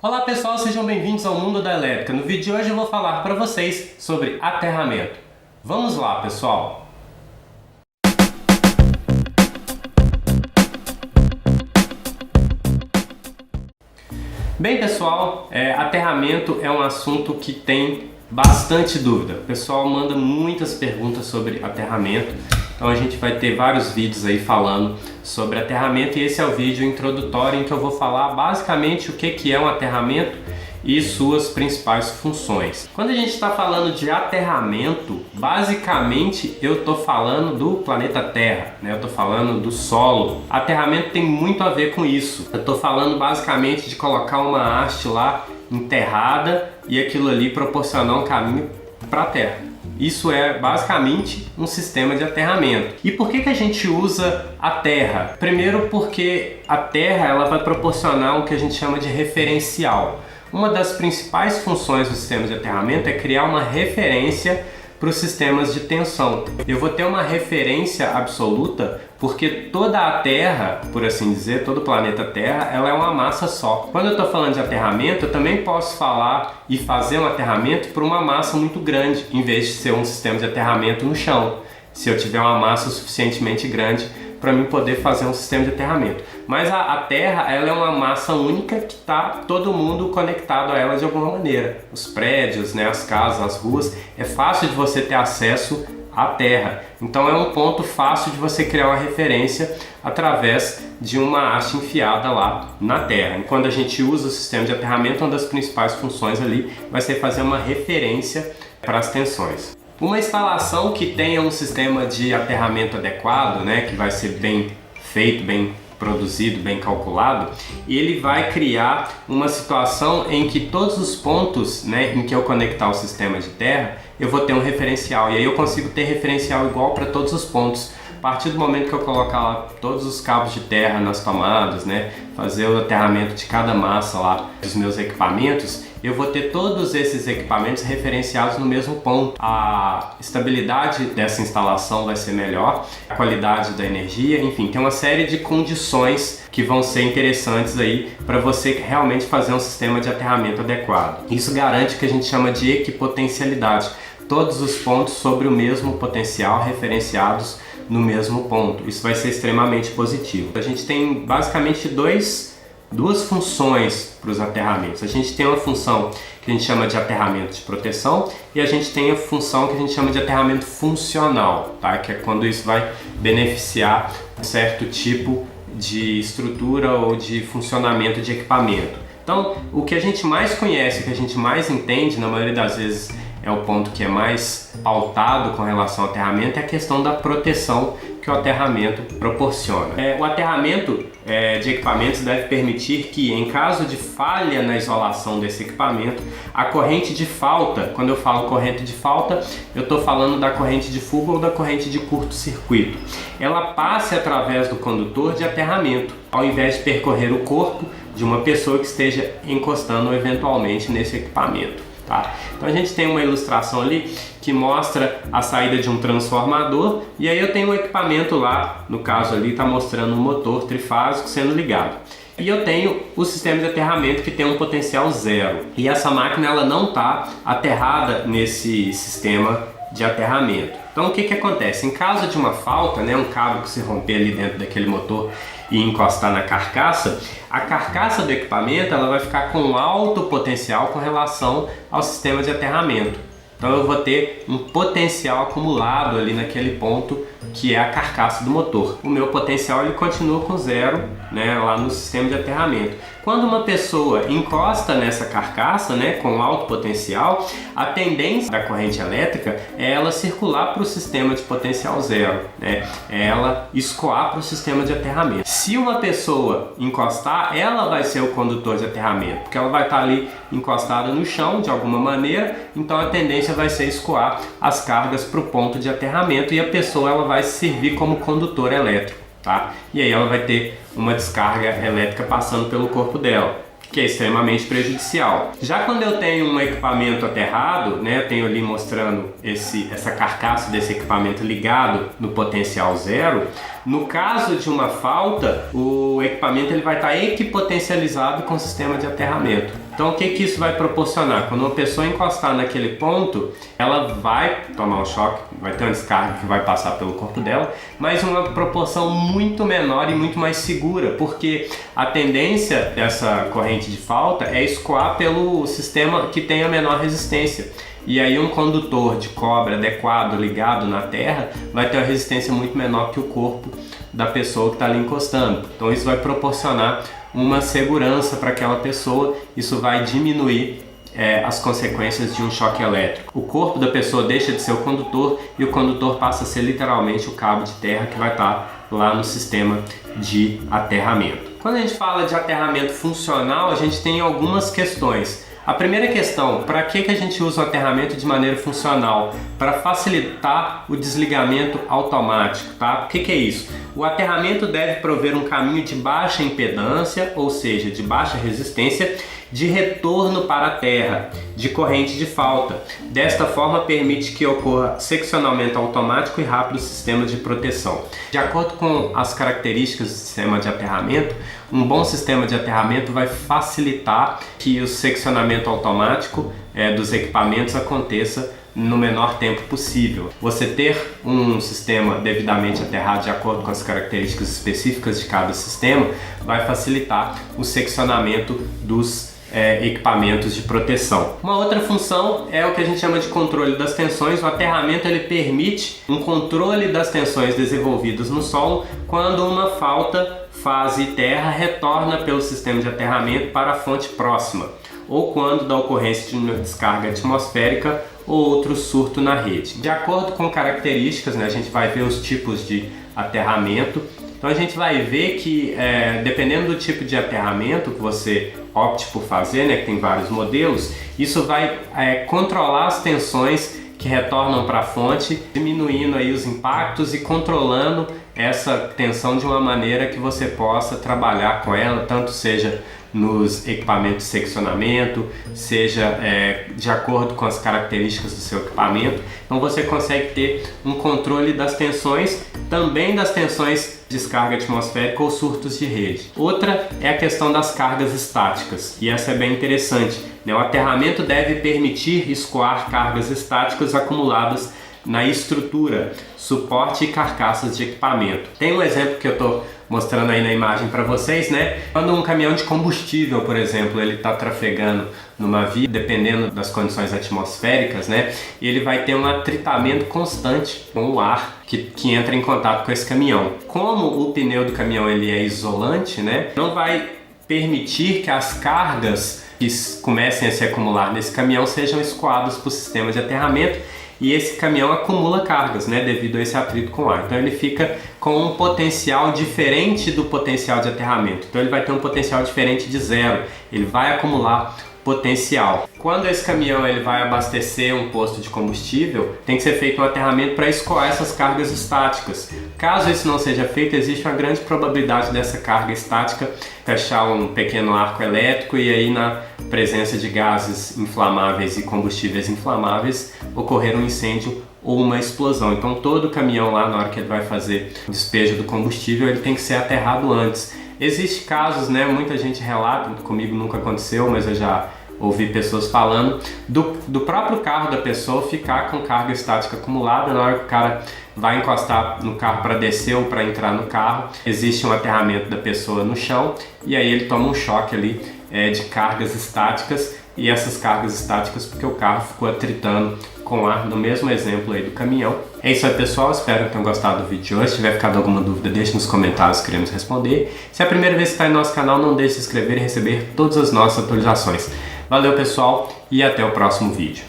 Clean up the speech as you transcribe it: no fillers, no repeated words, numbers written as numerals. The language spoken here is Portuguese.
Olá pessoal, sejam bem-vindos ao Mundo da Elétrica. No vídeo de hoje eu vou falar para vocês sobre aterramento. Vamos lá, pessoal! Bem, pessoal, aterramento é um assunto que tem bastante dúvida. O pessoal manda muitas perguntas sobre aterramento. Então a gente vai ter vários vídeos aí falando sobre aterramento e esse é o vídeo introdutório em que eu vou falar basicamente o que é um aterramento e suas principais funções. Quando a gente está falando de aterramento, basicamente eu estou falando do planeta Terra, né? Eu estou falando do solo. Aterramento tem muito a ver com isso. Eu estou falando basicamente de colocar uma haste lá enterrada e aquilo ali proporcionar um caminho para a Terra. Isso é basicamente um sistema de aterramento. E por que a gente usa a terra? Primeiro porque a terra ela vai proporcionar o que a gente chama de referencial. Uma das principais funções do sistema de aterramento é criar uma referência para os sistemas de tensão. Eu vou ter uma referência absoluta porque toda a Terra, por assim dizer, todo o planeta Terra, ela é uma massa só. Quando eu estou falando de aterramento, eu também posso falar e fazer um aterramento por uma massa muito grande, em vez de ser um sistema de aterramento no chão. Se eu tiver uma massa suficientemente grande para mim poder fazer um sistema de aterramento. Mas a Terra ela é uma massa única que está todo mundo conectado a ela de alguma maneira. Os prédios, né, as casas, as ruas, é fácil de você ter acesso à Terra. Então é um ponto fácil de você criar uma referência através de uma haste enfiada lá na Terra. E quando a gente usa o sistema de aterramento, uma das principais funções ali vai ser fazer uma referência para as tensões. Uma instalação que tenha um sistema de aterramento adequado, né, que vai ser bem feito, bem produzido, bem calculado, ele vai criar uma situação em que todos os pontos, né, em que eu conectar o sistema de terra, eu vou ter um referencial e aí eu consigo ter referencial igual para todos os pontos. A partir do momento que eu colocar lá todos os cabos de terra nas tomadas, né, fazer o aterramento de cada massa lá dos meus equipamentos, eu vou ter todos esses equipamentos referenciados no mesmo ponto. A estabilidade dessa instalação vai ser melhor, a qualidade da energia, enfim, tem uma série de condições que vão ser interessantes aí para você realmente fazer um sistema de aterramento adequado. Isso garante o que a gente chama de equipotencialidade, todos os pontos sobre o mesmo potencial referenciados no mesmo ponto. Isso vai ser extremamente positivo. A gente tem basicamente duas funções para os aterramentos. A gente tem uma função que a gente chama de aterramento de proteção e a gente tem a função que a gente chama de aterramento funcional, tá? Que é quando isso vai beneficiar um certo tipo de estrutura ou de funcionamento de equipamento. Então, o que a gente mais conhece, o que a gente mais entende, na maioria das vezes é o ponto que é mais pautado com relação ao aterramento, é a questão da proteção que o aterramento proporciona. O aterramento de equipamentos deve permitir que, em caso de falha na isolação desse equipamento, a corrente de falta, quando eu falo corrente de falta, eu estou falando da corrente de fuga ou da corrente de curto-circuito, ela passe através do condutor de aterramento, ao invés de percorrer o corpo de uma pessoa que esteja encostando eventualmente nesse equipamento. Tá? Então a gente tem uma ilustração ali que mostra a saída de um transformador e aí eu tenho um equipamento lá, no caso ali está mostrando um motor trifásico sendo ligado. E eu tenho o sistema de aterramento que tem um potencial zero. E essa máquina ela não está aterrada nesse sistema de aterramento. Então o que acontece? Em caso de uma falta, né, um cabo que se romper ali dentro daquele motor e encostar na carcaça, a carcaça do equipamento ela vai ficar com alto potencial com relação ao sistema de aterramento. Então eu vou ter um potencial acumulado ali naquele ponto que é a carcaça do motor. O meu potencial ele continua com zero, né, lá no sistema de aterramento. Quando uma pessoa encosta nessa carcaça, né, com alto potencial, a tendência da corrente elétrica é ela circular para o sistema de potencial zero, né, é ela escoar para o sistema de aterramento. Se uma pessoa encostar, ela vai ser o condutor de aterramento, porque ela vai estar ali encostada no chão de alguma maneira, então a tendência vai ser escoar as cargas para o ponto de aterramento e a pessoa ela vai servir como condutor elétrico, tá? E aí ela vai ter uma descarga elétrica passando pelo corpo dela, que é extremamente prejudicial. Já quando eu tenho um equipamento aterrado, né, eu tenho ali mostrando essa carcaça desse equipamento ligado no potencial zero, No caso de uma falta, o equipamento ele vai estar equipotencializado com o sistema de aterramento. Então o que isso vai proporcionar? Quando uma pessoa encostar naquele ponto, ela vai tomar um choque, vai ter uma descarga que vai passar pelo corpo dela, mas uma proporção muito menor e muito mais segura, porque a tendência dessa corrente de falta é escoar pelo sistema que tem a menor resistência. E aí um condutor de cobre adequado, ligado na terra, vai ter uma resistência muito menor que o corpo da pessoa que está ali encostando. Então isso vai proporcionar uma segurança para aquela pessoa, isso vai diminuir as consequências de um choque elétrico. O corpo da pessoa deixa de ser o condutor e o condutor passa a ser literalmente o cabo de terra que vai estar lá no sistema de aterramento. Quando a gente fala de aterramento funcional, a gente tem algumas questões. A primeira questão, para que a gente usa o aterramento de maneira funcional? Para facilitar o desligamento automático, tá? O que é isso? O aterramento deve prover um caminho de baixa impedância, ou seja, de baixa resistência, de retorno para a terra, de corrente de falta. Desta forma, permite que ocorra seccionamento automático e rápido do sistema de proteção. De acordo com as características do sistema de aterramento, um bom sistema de aterramento vai facilitar que o seccionamento automático dos equipamentos aconteça no menor tempo possível. Você ter um sistema devidamente aterrado de acordo com as características específicas de cada sistema vai facilitar o seccionamento dos equipamentos de proteção. Uma outra função é o que a gente chama de controle das tensões. O aterramento ele permite um controle das tensões desenvolvidas no solo quando uma falta, fase terra retorna pelo sistema de aterramento para a fonte próxima, ou quando da ocorrência de uma descarga atmosférica ou outro surto na rede. De acordo com características, a gente vai ver os tipos de aterramento. Então a gente vai ver que dependendo do tipo de aterramento que você opte por fazer, que tem vários modelos, isso vai controlar as tensões que retornam para a fonte, diminuindo aí os impactos e controlando essa tensão de uma maneira que você possa trabalhar com ela, tanto seja nos equipamentos de seccionamento, seja de acordo com as características do seu equipamento. Então você consegue ter um controle das tensões, também das tensões de descarga atmosférica ou surtos de rede. Outra é a questão das cargas estáticas, e essa é bem interessante. O aterramento deve permitir escoar cargas estáticas acumuladas na estrutura, suporte e carcaças de equipamento. Tem um exemplo que eu estou mostrando aí na imagem para vocês, Quando um caminhão de combustível, por exemplo, ele está trafegando numa via, dependendo das condições atmosféricas, e ele vai ter um atritamento constante com o ar que entra em contato com esse caminhão. Como o pneu do caminhão ele é isolante, não vai permitir que as cargas que comecem a se acumular nesse caminhão sejam escoadas para o sistema de aterramento, e esse caminhão acumula cargas, devido a esse atrito com o ar. Então ele fica com um potencial diferente do potencial de aterramento. Então ele vai ter um potencial diferente de zero. Ele vai acumular potencial. Quando esse caminhão ele vai abastecer um posto de combustível, tem que ser feito um aterramento para escoar essas cargas estáticas. Caso isso não seja feito, existe uma grande probabilidade dessa carga estática fechar um pequeno arco elétrico e aí na presença de gases inflamáveis e combustíveis inflamáveis ocorrer um incêndio ou uma explosão. Então todo caminhão lá, na hora que ele vai fazer o despejo do combustível, ele tem que ser aterrado antes. Existem casos, muita gente relata, comigo nunca aconteceu, mas eu já ouvi pessoas falando do próprio carro da pessoa ficar com carga estática acumulada. Na hora que o cara vai encostar no carro para descer ou para entrar no carro, existe um aterramento da pessoa no chão e aí ele toma um choque ali de cargas estáticas, e essas cargas estáticas porque o carro ficou atritando com ar, no mesmo exemplo aí do caminhão. É isso aí, pessoal, espero que tenham gostado do vídeo de hoje. Se tiver ficado alguma dúvida, deixe nos comentários, queremos responder. Se é a primeira vez que está em nosso canal, não deixe de se inscrever e receber todas as nossas atualizações. Valeu, pessoal, e até o próximo vídeo.